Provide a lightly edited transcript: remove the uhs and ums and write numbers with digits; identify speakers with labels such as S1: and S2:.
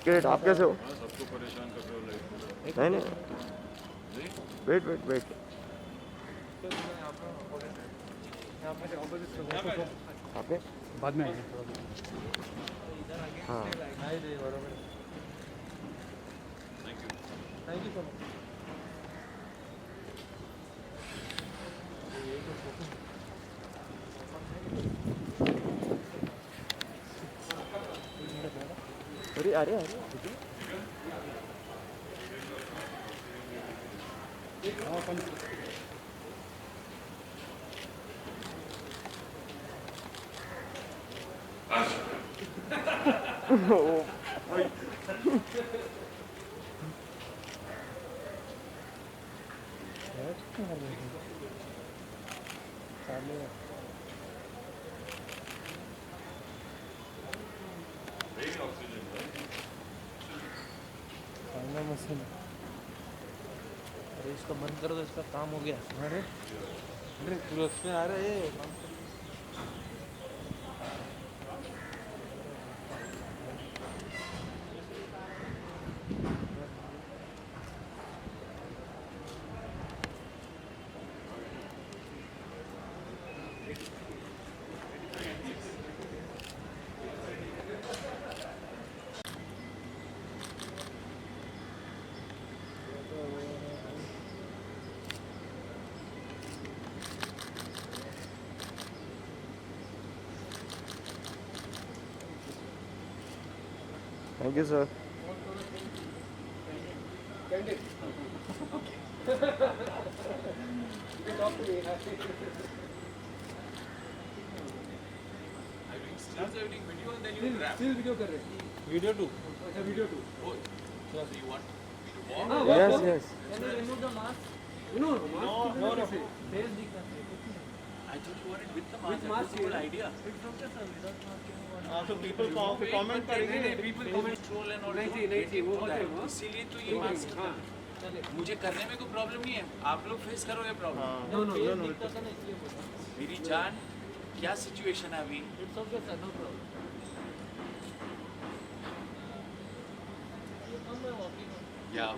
S1: Great, आप कैसे हो?
S2: सबको परेशान कर रहे हो लाइफ
S1: नहीं नहीं, वेट वेट वेट। आपके
S3: बाद में आएंगे।
S1: हाँ
S3: थैंक यू सो मच।
S1: अरे अरे अरे
S4: अरे इसका बंद करो तो इसका काम हो गया।
S3: अरे अरे उसमें आ रहा है।
S1: Thank you sir.
S3: वीडियो कर रहे हैं। Video two. अच्छा video two.
S1: Yes yes.
S3: No, face दिखता है।
S4: I thought you wanted with the mask.
S3: With mask,
S4: That's the whole
S3: yeah.
S4: idea.
S3: It's okay sir, without mask you
S2: तो people comment
S3: नहीं नहीं people comment
S4: Control and all.
S3: नहीं थी वो होते हैं वो।
S4: इसीलिए तो ये मास्क
S3: हाँ चले।
S4: मुझे करने में कोई प्रॉब्लम नहीं है। आप लोग फेस करो ये प्रॉब्लम।
S3: No no ये दिखता था ना इसलिए बोला।
S4: मेरी जान क्या सिचुएशन है अभी?
S3: It's okay sir, no problem.
S4: या